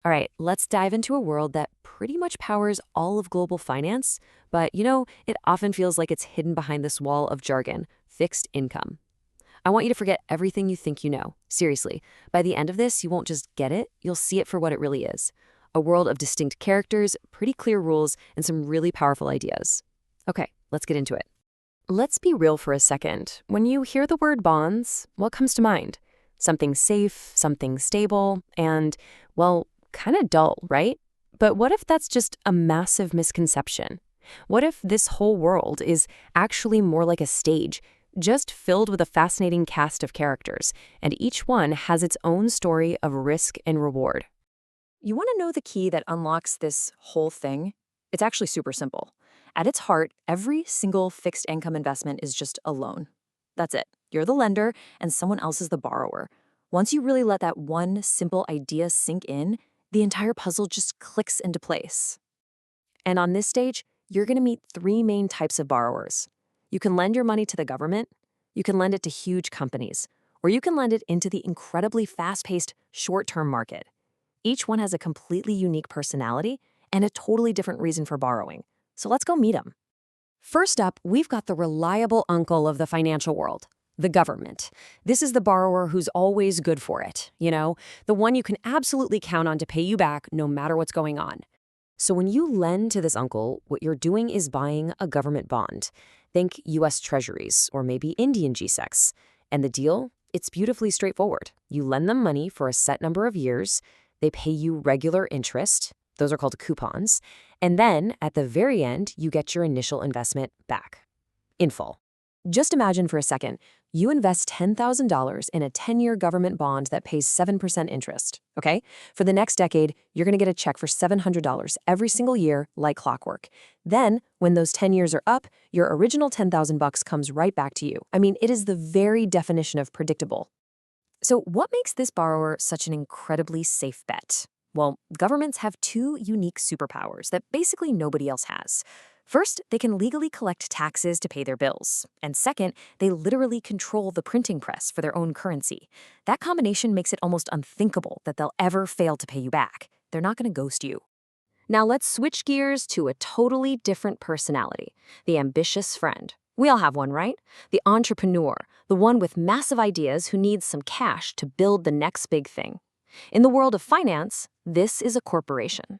All right, let's dive into a world that pretty much powers all of global finance, but it often feels like it's hidden behind this wall of jargon: fixed income. I want you to forget everything you think you know. Seriously, by the end of this, you won't just get it, you'll see it for what it really is: a world of distinct characters, pretty clear rules, and some really powerful ideas. Okay, let's get into it. Let's be real for a second. When you hear the word bonds, what comes to mind? Something safe, something stable, and, well, kind of dull, right? But what if that's just a massive misconception? What if this whole world is actually more like a stage, just filled with a fascinating cast of characters, and each one has its own story of risk and reward? You want to know the key that unlocks this whole thing? It's actually super simple. At its heart, every single fixed income investment is just a loan. That's it. You're the lender and someone else is the borrower. Once you really let that one simple idea sink in, the entire puzzle just clicks into place. And on this stage, you're going to meet three main types of borrowers. You can lend your money to the government, you can lend it to huge companies, or you can lend it into the incredibly fast-paced short-term market. Each one has a completely unique personality and a totally different reason for borrowing. So let's go meet them. First up, we've got the reliable uncle of the financial world, the government. This is the borrower who's always good for it, the one you can absolutely count on to pay you back no matter what's going on. So when you lend to this uncle, what you're doing is buying a government bond. Think US Treasuries or maybe Indian G-Secs. And the deal? It's beautifully straightforward. You lend them money for a set number of years. They pay you regular interest. Those are called coupons. And then, at the very end, you get your initial investment back, in full. Just imagine for a second, you invest $10,000 in a 10-year government bond that pays 7% interest, okay? For the next decade, you're going to get a check for $700 every single year like clockwork. Then, when those 10 years are up, your original $10,000 comes right back to you. I mean, it is the very definition of predictable. So what makes this borrower such an incredibly safe bet? Well, governments have two unique superpowers that basically nobody else has. First, they can legally collect taxes to pay their bills. And second, they literally control the printing press for their own currency. That combination makes it almost unthinkable that they'll ever fail to pay you back. They're not going to ghost you. Now let's switch gears to a totally different personality: the ambitious friend. We all have one, right? The entrepreneur, the one with massive ideas who needs some cash to build the next big thing. In the world of finance, this is a corporation.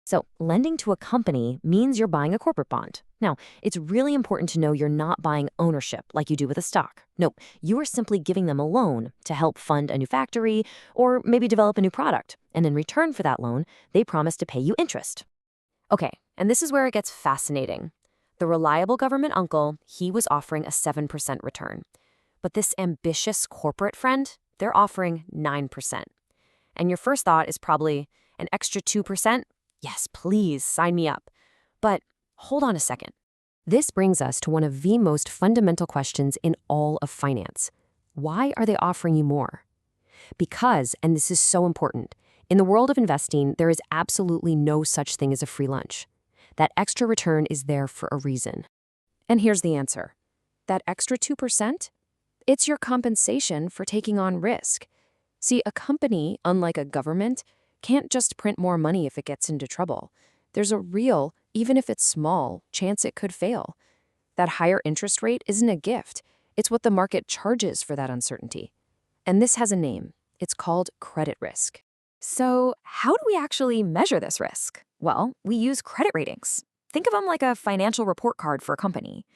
So, lending to a company means you're buying a corporate bond. Now, it's really important to know you're not buying ownership like you do with a stock. No, you are simply giving them a loan to help fund a new factory or maybe develop a new product. And in return for that loan, they promise to pay you interest. Okay, and this is where it gets fascinating. The reliable government uncle, he was offering a 7% return. But this ambitious corporate friend, they're offering 9%. And your first thought is probably, an extra 2%? Yes, please, sign me up. But hold on a second. This brings us to one of the most fundamental questions in all of finance. Why are they offering you more? Because, and this is so important, in the world of investing, there is absolutely no such thing as a free lunch. That extra return is there for a reason. And here's the answer. That extra 2%? It's your compensation for taking on risk. See, a company, unlike a government, can't just print more money if it gets into trouble. There's a real, even if it's small, chance it could fail. That higher interest rate isn't a gift. It's what the market charges for that uncertainty. And this has a name. It's called credit risk. So, how do we actually measure this risk? Well, we use credit ratings. Think of them like a financial report card for a company.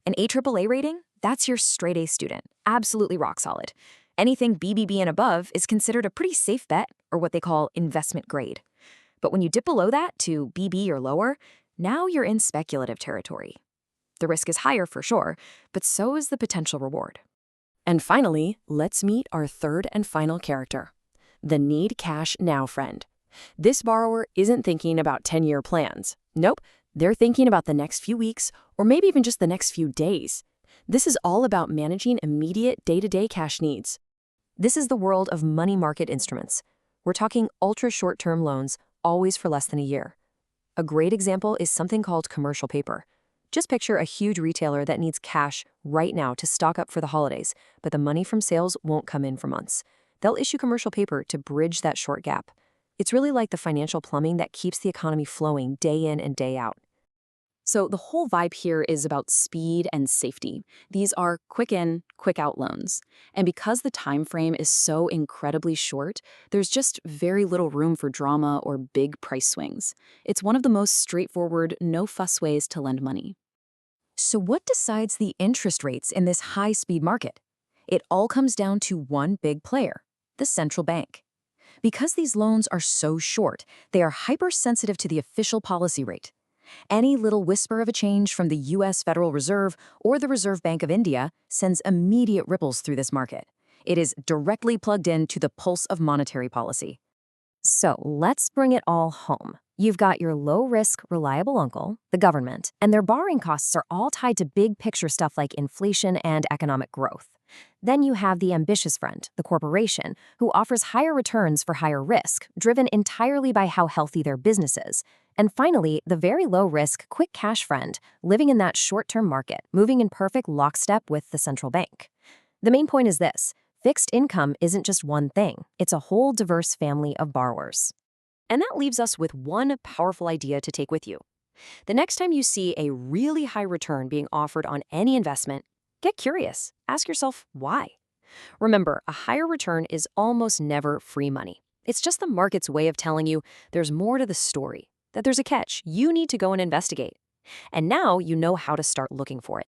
An AAA rating, that's your straight A student, absolutely rock solid. Anything BBB and above is considered a pretty safe bet, or what they call investment grade. But when you dip below that to BB or lower, now you're in speculative territory. The risk is higher for sure, but so is the potential reward. And finally, let's meet our third and final character, the need cash now friend. This borrower isn't thinking about 10-year plans. Nope, they're thinking about the next few weeks, or maybe even just the next few days. This is all about managing immediate day-to-day cash needs. This is the world of money market instruments. We're talking ultra short-term loans, always for less than a year. A great example is something called commercial paper. Just picture a huge retailer that needs cash right now to stock up for the holidays, but the money from sales won't come in for months. They'll issue commercial paper to bridge that short gap. It's really like the financial plumbing that keeps the economy flowing day in and day out. So the whole vibe here is about speed and safety. These are quick in, quick out loans. And because the time frame is so incredibly short, there's just very little room for drama or big price swings. It's one of the most straightforward, no-fuss ways to lend money. So what decides the interest rates in this high-speed market? It all comes down to one big player, the central bank. Because these loans are so short, they are hypersensitive to the official policy rate. Any little whisper of a change from the US Federal Reserve or the Reserve Bank of India sends immediate ripples through this market. It is directly plugged into the pulse of monetary policy. So let's bring it all home. You've got your low-risk, reliable uncle, the government, and their borrowing costs are all tied to big picture stuff like inflation and economic growth. Then you have the ambitious friend, the corporation, who offers higher returns for higher risk, driven entirely by how healthy their business is. And finally, the very low-risk, quick cash friend, living in that short-term market, moving in perfect lockstep with the central bank. The main point is this: fixed income isn't just one thing, it's a whole diverse family of borrowers. And that leaves us with one powerful idea to take with you. The next time you see a really high return being offered on any investment, get curious. Ask yourself why. Remember, a higher return is almost never free money. It's just the market's way of telling you there's more to the story, that there's a catch you need to go and investigate. And now you know how to start looking for it.